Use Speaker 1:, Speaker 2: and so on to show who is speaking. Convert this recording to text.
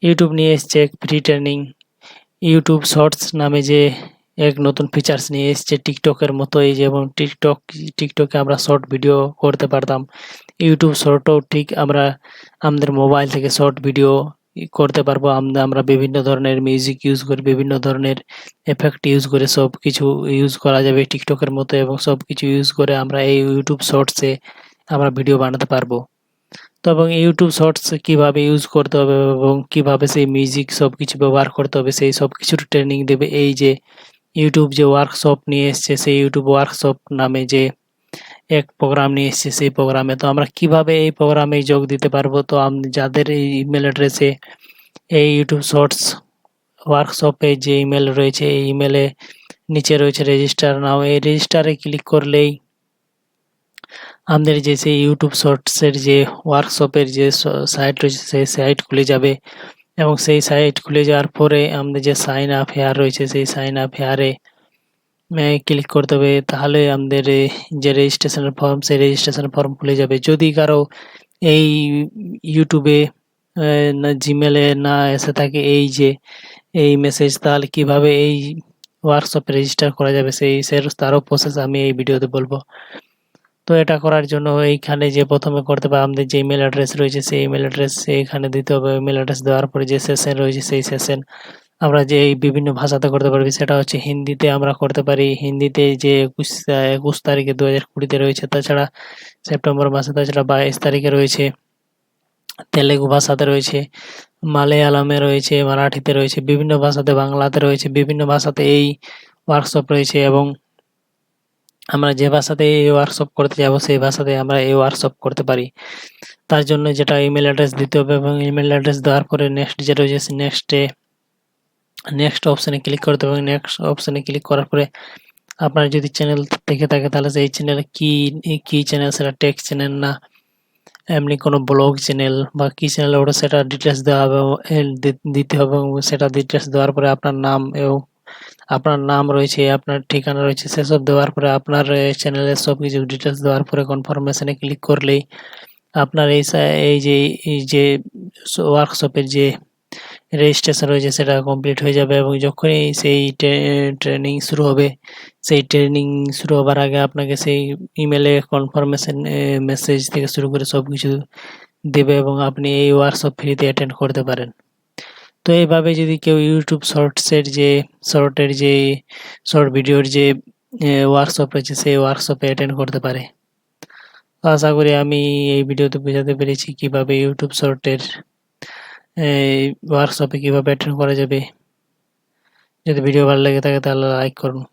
Speaker 1: YouTube নিয়ে এসছে এক ফ্রি ট্রেনিং, ইউটিউব শর্টস নামে যে এক নতুন ফিচার্স নিয়ে এসছে টিকটকের মতোই, যেমন টিকটকে আমরা শর্ট ভিডিও করতে পারতাম, ইউটিউব শর্টও ঠিক আমরা আমাদের মোবাইল থেকে শর্ট ভিডিও করতে পারবো। আমরা বিভিন্ন ধরনের মিউজিক ইউজ করে, বিভিন্ন ধরনের এফেক্ট ইউজ করে সব কিছু ইউজ করা যাবে টিকটকের মতো, এবং সব কিছু ইউজ করে আমরা এই ইউটিউব শর্টসে আমরা ভিডিও বানাতে পারবো। তো এবং ইউটিউব শর্টস কিভাবে ইউজ করতে হবে এবং কিভাবে সেই মিউজিক সব কিছু ব্যবহার করতে হবে, সেই সব কিছুর ট্রেনিং দেবে এই যে ইউটিউব যে ওয়ার্কশপ নিয়ে এসছে, সেই ইউটিউব ওয়ার্কশপ নামে যে এক প্রোগ্রাম নিয়ে এসছে সেই প্রোগ্রামে। তো আমরা কিভাবে এই প্রোগ্রামে যোগ দিতে পারবো, তো যাদের এই ইমেল অ্যাড্রেসে এই ইউটিউব শর্টস ওয়ার্কশপে যে ইমেল রয়েছে, এই ইমেলে নিচে রয়েছে রেজিস্টার নাও, এই রেজিস্টারে ক্লিক করলেই আমাদের যে সেই ইউটিউব শর্টসের যে ওয়ার্কশপের যে সাইট রয়েছে সেই সাইট খুলে যাবে, এবং সেই সাইট খুলে যাওয়ার পরে আমাদের যে সাইন আপ হেয়ার রয়েছে সেই সাইন আপ হেয়ারে ক্লিক করতে হবে। তাহলে আমাদের যে রেজিস্ট্রেশনের ফর্ম সেই রেজিস্ট্রেশন ফর্ম খুলে যাবে। যদি কারো এই ইউটিউবে না জিমেলে না এসে থাকে এই যে এই মেসেজ, তাহলে কিভাবে এই ওয়ার্কশপে রেজিস্টার করা যাবে তারও প্রসেস আমি এই ভিডিওতে বলবো। তো এটা করার জন্য এইখানে যে প্রথমে করতে হবে, আমাদের যে ইমেল অ্যাড্রেস রয়েছে সেই ইমেল অ্যাড্রেস এখানে দিতে হবে। ইমেল অ্যাড্রেস দেওয়ার পরে যে সেশন রয়েছে সেই সেশন আমরা যে এই বিভিন্ন ভাষাতে করতে পারবি, সেটা হচ্ছে হিন্দিতে আমরা করতে পারি। হিন্দিতে যে 21 তারিখে 2020-তে রয়েছে, তাছাড়া সেপ্টেম্বর মাসে, তাছাড়া 22 তারিখে রয়েছে। তেলেগু ভাষাতে রয়েছে, মালয়ালমে রয়েছে, মারাঠিতে রয়েছে, বিভিন্ন ভাষাতে, বাংলাতে রয়েছে, বিভিন্ন ভাষাতে এই ওয়ার্কশপ রয়েছে। এবং আমরা যে ভাষাতে এই ওয়ার্কশপ করতে যাব সেই ভাষাতে আমরা এই ওয়ার্কশপ করতে পারি। তার জন্য যেটা ইমেল অ্যাড্রেস দিতে হবে, এবং ইমেল অ্যাড্রেস দেওয়ার পরে নেক্সট যে রয়েছে নেক্সট অপশানে ক্লিক করতে হবে। নেক্সট অপশানে ক্লিক করার পরে আপনার যদি চ্যানেল থেকে থাকে তাহলে সেই চ্যানেলে কি চ্যানেল, সেটা টেক্সট চ্যানেল না এমনি কোনো ব্লগ চ্যানেল বা কি চ্যানেল, ওটা সেটা ডিটেলস দেওয়া হবে, দিতে হবে। এবং সেটা ডিটেলস দেওয়ার পরে আপনার নাম এবং আপনার নাম রয়েছে, আপনার ঠিকানা রয়েছে, সেসব দেওয়ার পরে আপনার চ্যানেলের সব কিছু ডিটেলস দেওয়ার পরে কনফার্মেশনে ক্লিক করলেই আপনার এই যে ওয়ার্কশপের যে রেজিস্ট্রেশন রয়েছে সেটা কমপ্লিট হয়ে যাবে। এবং যখনই সেই ট্রেনিং শুরু হবে, সেই ট্রেনিং শুরু হবার আগে আপনাকে সেই ইমেলে কনফার্মেশন মেসেজ থেকে শুরু করে সব কিছু দেবে, এবং আপনি এই ওয়ার্কশপ ফ্রিতে অ্যাটেন্ড করতে পারেন। তো এইভাবে যদি কেউ ইউটিউব শর্ট ভিডিওর যে ওয়ার্কশপ রয়েছে সেই ওয়ার্কশপে অ্যাটেন্ড করতে পারে। তো আশা করি আমি এই ভিডিওতে বোঝাতে পেরেছি কিভাবে ইউটিউব শর্টের ওয়ার্কশপে কিভাবে অ্যাটেন্ড করা যাবে। যদি ভিডিও ভালো লেগে থাকে তাহলে লাইক করুন।